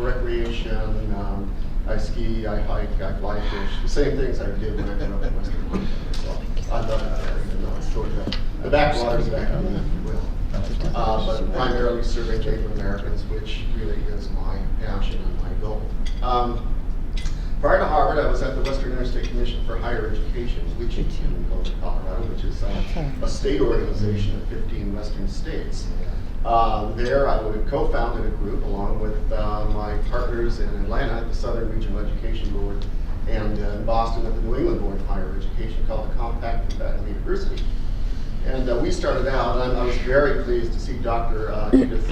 recreation. I ski, I hike, I fly fish. The same things I did when I grew up in Western Montana. So I love it there, even though it's sort of the backwaters back home, if you will. But primarily serving Native Americans, which really is my passion and my goal. Prior to Harvard, I was at the Western Interstate Commission for Higher Education, which in Govnt, Colorado, which is a state organization of 15 Western states. There, I would have co-founded a group along with my partners in Atlanta at the Southern Regional Education Board and in Boston at the New England Board of Higher Education, called the Compact for Faculty Diversity. And we started out, and I was very pleased to see Dr. Edith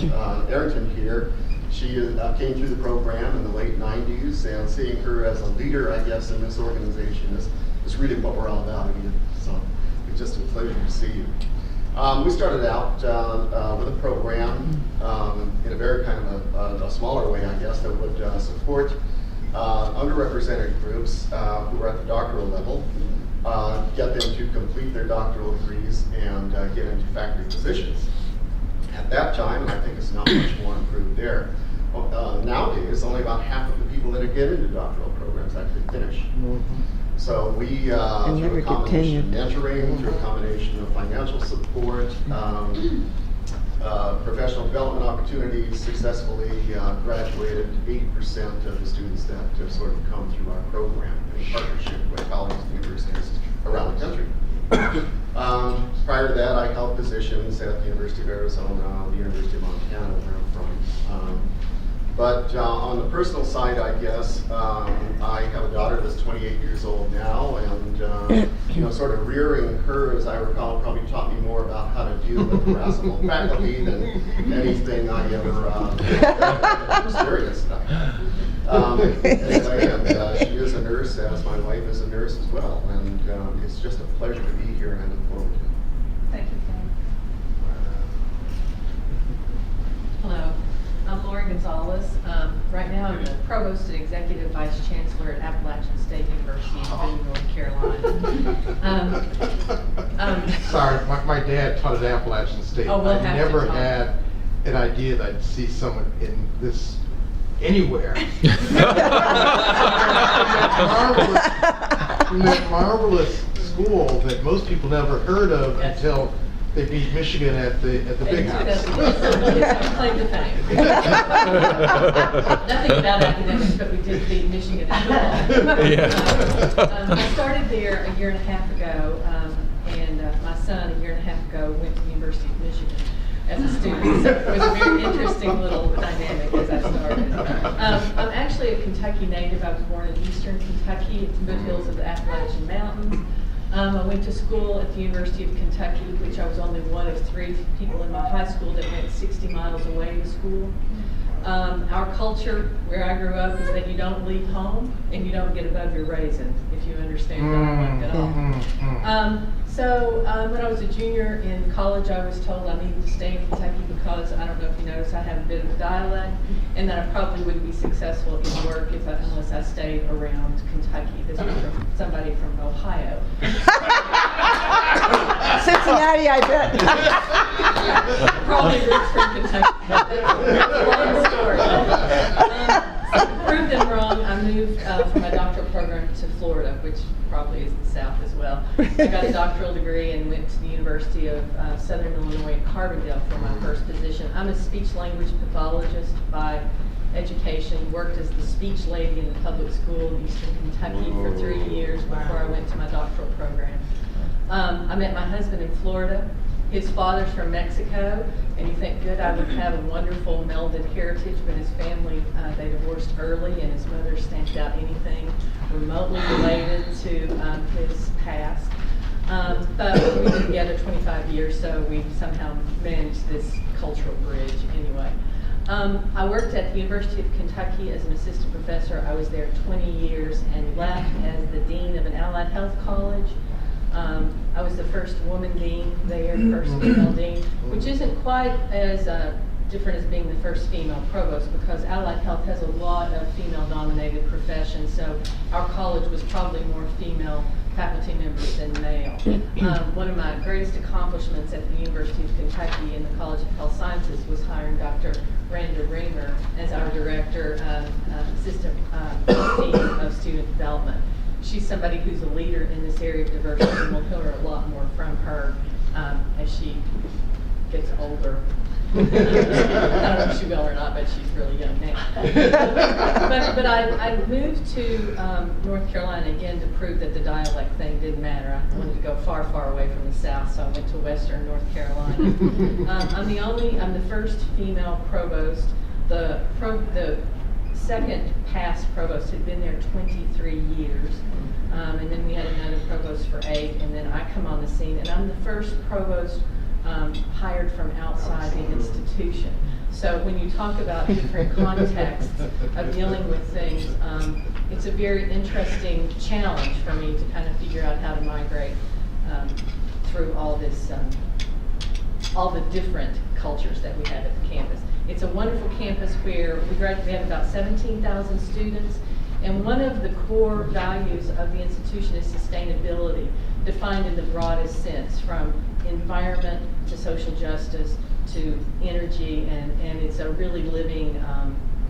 Arrington here. She came through the program in the late 90s, and seeing her as a leader, I guess, in this organization is really what we're all about. So it's just a pleasure to see you. We started out with a program in a very kind of a smaller way, I guess, that would support underrepresented groups who are at the doctoral level, get them to complete their doctoral degrees and get into faculty positions. At that time, and I think it's not much more improved there, nowadays only about half of the people that get into doctoral programs actually finish. So we, through a combination of mentoring, through a combination of financial support, professional development opportunities, successfully graduated 80% of the students that have sort of come through our program in partnership with colleges and universities around the country. Prior to that, I held positions at the University of Arizona, the University of Montana, where I'm from. But on the personal side, I guess, I have a daughter that's 28 years old now, and sort of rearing her, as I recall, probably taught me more about how to deal with harassable faculty than anything I ever experienced. Anyway, and she is a nurse, as my wife is a nurse as well, and it's just a pleasure to be here, and I look forward to it. Thank you, Ken. Hello. I'm Lori Gonzalez. Right now I'm the Provost and Executive Vice Chancellor at Appalachian State University in Boone, North Carolina. Sorry, my dad taught at Appalachian State. Oh, we'll I never had an idea that I'd see someone in this anywhere. From that marvelous school that most people never heard of until they beat Michigan at the Big House. Claim to fame. Nothing about academics, but we did beat Michigan at football. I started there a year and a half ago, and my son a year and a half ago went to the University of Michigan as a student. So it was a very interesting little dynamic as I started. I'm actually a Kentucky native. I was born in eastern Kentucky at the foothills of the Appalachian Mountains. I went to school at the University of Kentucky, which I was only one of 3 people in my high school that went 60 miles away to school. Our culture where I grew up is that you don't leave home and you don't get above your raisin, if you understand dialect at all. So when I was a junior in college, I was told I needed to stay in Kentucky because, I don't know if you noticed, I have a bit of a dialect, and that I probably wouldn't be successful in work unless I stayed around Kentucky. This was from somebody from Ohio. Cincinnati, I bet. Probably roots from Kentucky. That's a long story. So to prove them wrong, I moved for my doctoral program to Florida, which probably is the South as well. I got a doctoral degree and went to the University of Southern Illinois at Carbondale for my first position. I'm a speech-language pathologist by education, worked as the speech lady in the public school in Eastern Kentucky for 3 years before I went to my doctoral program. I met my husband in Florida. His father's from Mexico, and you think, good, I would have a wonderful melded heritage, but his family, they divorced early, and his mother stamped out anything remotely related to his past. But we've been together 25 years, so we somehow managed this cultural bridge anyway. I worked at the University of Kentucky as an assistant professor. I was there 20 years and left as the dean of an allied health college. I was the first woman dean there, first female dean, which isn't quite as different as being the first female provost, because allied health has a lot of female-dominated professions, so our college was probably more female faculty members than male. One of my greatest accomplishments at the University of Kentucky in the College of Health Sciences was hiring Dr. Randa Reamer as our director she's somebody who's a leader in this area of diversity, and we'll hear a lot more from her as she gets older. I don't know if she will or not, but she's really young now. but I moved to North Carolina again to prove that the dialect thing didn't matter. I wanted to go far, far away from the South, so I went to Western North Carolina. I'm the first female provost. The second past provost had been there 23 years. And then we had another provost for 8, and then I come on the scene, and I'm the first provost hired from outside the institution. So when you talk about different contexts of dealing with things, it's a very interesting challenge for me to kind of figure out how to migrate through all this, all the different cultures that we have at the campus. It's a wonderful campus where we have about 17,000 students, and one of the core values of the institution is sustainability, defined in the broadest sense, from environment to social justice to energy, and it's a really living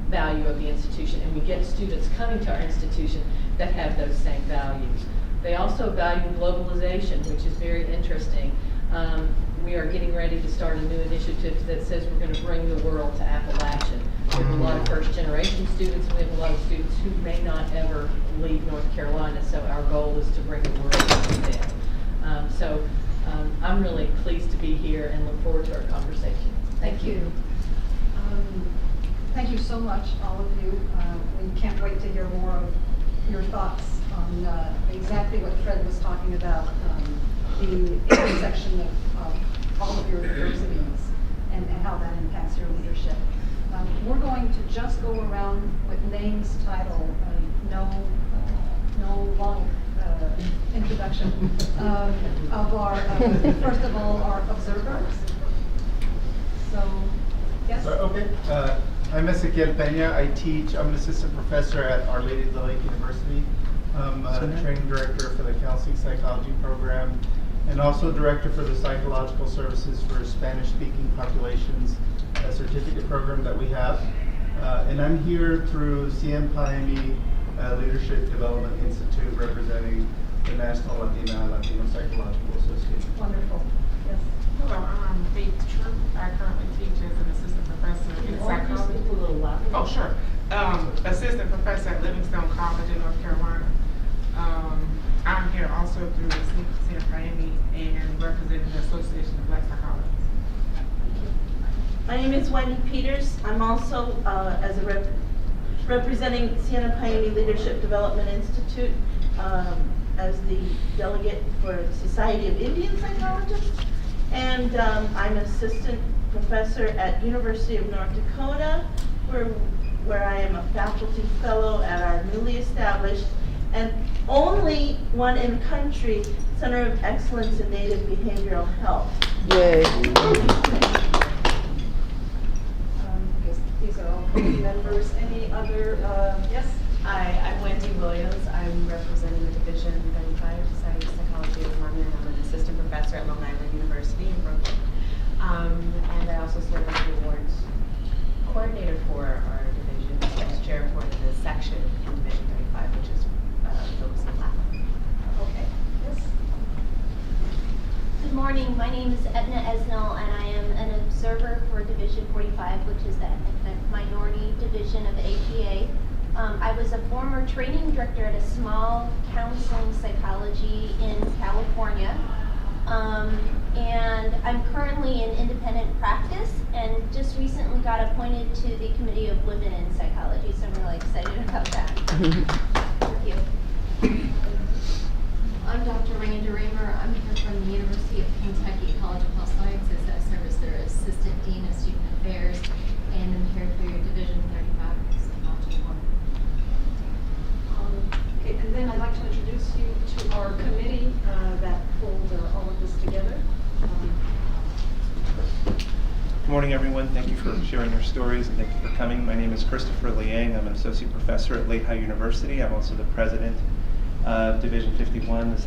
value of the institution, and we get students coming to our institution that have those same values. They also value globalization, which is very interesting. We are getting ready to start a new initiative that says we're going to bring the world to Appalachian. We have a lot of first-generation students, and we have a lot of students who may not ever leave North Carolina, so our goal is to bring the world to them. I'm really pleased to be here and look forward to our conversation. Thank you. Thank you so much, all of you. We can't wait to hear more of your thoughts on exactly what Fred was talking about, the intersection of all of your diversities and how that impacts your leadership. We're going to just go around with names, title, no long introduction of our, first of all, our observers. So, yes? Okay. I'm Ezequiel Peña. I'm an assistant professor at Our Lady of the Lake University. I'm a training director for the counseling psychology program, and also director for the psychological services for Spanish-speaking populations, a certificate program that we have. And I'm here through CMPIME Leadership Development Institute, representing the National Latino Psychological Association. Wonderful. Yes. Hello, I'm Faith Troop. I currently teach as an assistant professor in psychology. Speak a little louder. Oh, sure. Assistant professor at Livingstone College in North Carolina. I'm here also through CMPIME and representing the Association of Black Psychologists. My name is Wendy Peters. I'm also representing CMPIME Leadership Development Institute as the delegate for Society of Indian Psychologists. And I'm an assistant professor at University of North Dakota, where I am a faculty fellow at our newly established and only one in the country Center of Excellence in Native Behavioral Health. Yay. These are all committee members. Any other, yes? Hi, I'm Wendy Williams. I'm representing the Division 35, Society of Psychology of London. I'm an assistant professor at Long Island University in Brooklyn. And I also serve as the awards coordinator for our division, as chair for the section in Division 35, which is focused on Latin. Okay. Yes. Good morning. My name is Edna Esnell, and I am an observer for Division 45, which is the ethnic minority division of the APA. I was a former training director at a small counseling psychology in California. And I'm currently in independent practice and just recently got appointed to the Committee of Women in Psychology, so I'm really excited about that. Thank you. I'm Dr. Randa Raymer. I'm here from the University of Kentucky College of Health Sciences. I serve as their Assistant Dean of Student Affairs, and I'm here through Division 35 Psychology Department. Okay, and then I'd like to introduce you to our committee that pulled all of this together. Good morning, everyone. Thank you for sharing your stories and thank you for coming. My name is Christopher Liang. I'm an associate professor at Lehigh University. I'm also the president of Division 51, the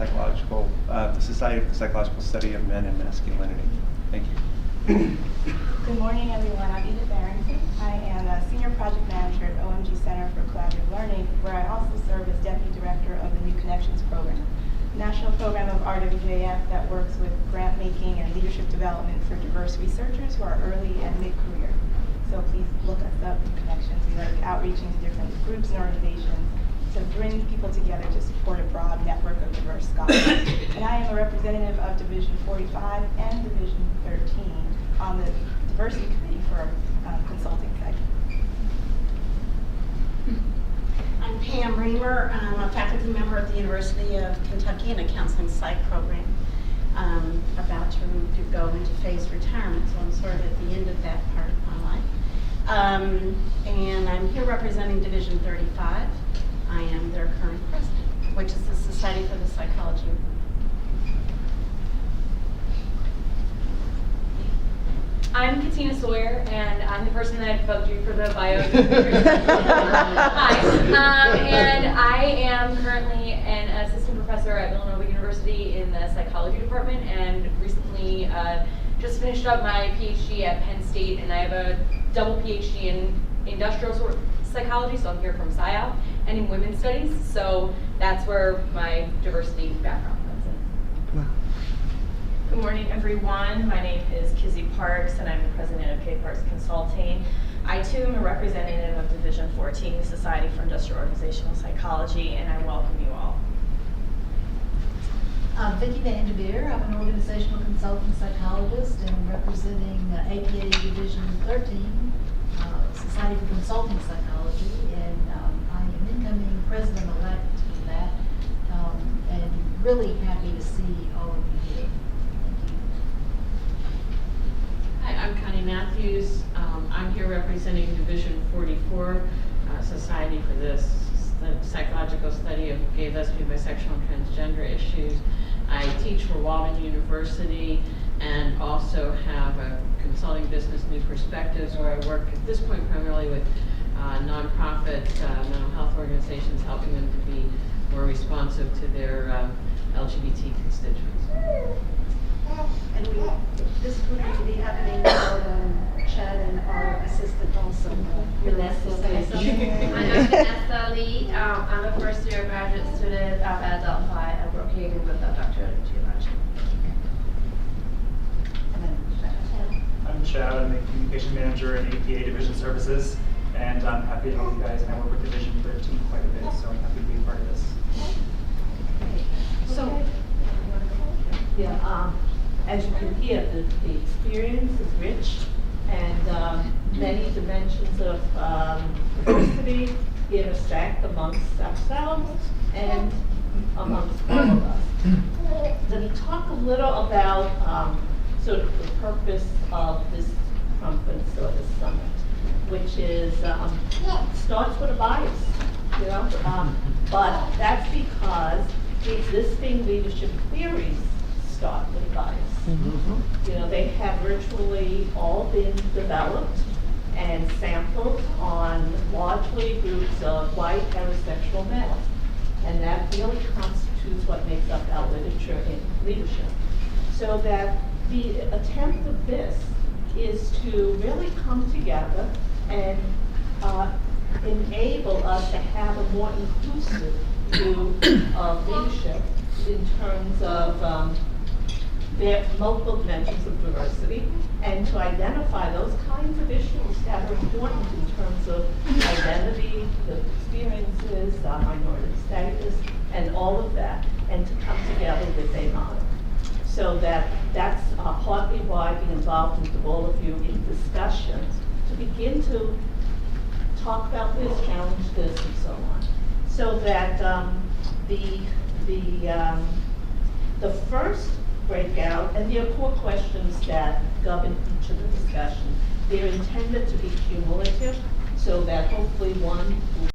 Society of the Psychological Study of Men and Masculinity. Thank you. Good morning, everyone. I'm Edith Barrington. I am a senior project manager at OMG Center for Collaborative Learning, where I also serve as deputy director of the New Connections RWJF that works with grant making and leadership development for diverse researchers who are early and mid-career. So please look us up in connections. We like outreaching to different groups and organizations to bring people together to support a broad network of diverse scholars. And I am a representative of Division 45 and Division 13 on the diversity committee for consulting side. I'm Pam Reamer. I'm a faculty member at the University of Kentucky in a counseling psych program. About to go into phased retirement, so I'm sort of at the end of that part of my life. And I'm here representing Division 35. I am their current president, which is the Society for the Psychology of I'm Katina Sawyer, and I'm the person that bugged you for the bio. Hi, and I am currently an assistant professor at Villanova University in the psychology department, and recently just finished up my PhD at Penn State, and I have a double PhD in industrial psychology, so I'm here from SciAl, and in women's studies, so that's where my diversity background comes in. Wow. Good morning, everyone. My name is Kizzy Parks, and I'm the president of K Parks Consulting. I, too, am a representative of Division 14, the Society for Industrial Organizational Psychology, and I welcome you all. I'm Vicki Van de Beer. I'm an organizational consultant psychologist and representing APA Division 13, Society for Consulting Psychology, and I am incoming president-elect of that, and really happy to see all of you here. Hi, I'm Connie Matthews. I'm here representing Division 44, Society for the Psychological Study of Gay, Lesbian, Bisexual, and Transgender Issues. I teach for Walden University and also have a consulting business, New Perspectives, where I work at this point primarily with nonprofit mental health organizations, helping them to be more responsive to their LGBT constituents. And this is going to be happening without Chad and our assistant also. Vanessa. Say something. I'm Vanessa Lee. I'm a first-year graduate student at Delphi. I'm working with Dr. Giovanni. I'm Chad. I'm the communication manager in APA Division Services, and I'm happy to help you guys. And I work with Division 13 quite a bit, so I'm happy to be a part of this. So, yeah, as you can hear, the experience is rich, and many dimensions of diversity intersect amongst ourselves and amongst all of us. Let me talk a little about sort of the purpose of this conference or this summit, which is starts with a bias, you know, but that's because the existing leadership theories start with bias. You know, they have virtually all been developed and sampled on largely groups of white heterosexual males. And that really constitutes what makes up our literature in leadership. So that the attempt of this is to really come together and enable us to have a more inclusive view of leadership in terms of their multiple dimensions of diversity, and to identify those kinds of issues that are important in terms of identity, the experiences, minority status, and all of that, and to come together with a model. So that's partly why the involvement of all of you in discussions to begin to talk about this, challenge this, and so on. So that the first breakout, and there are 4 questions that govern each of the discussions. They're intended to be cumulative, so that hopefully one will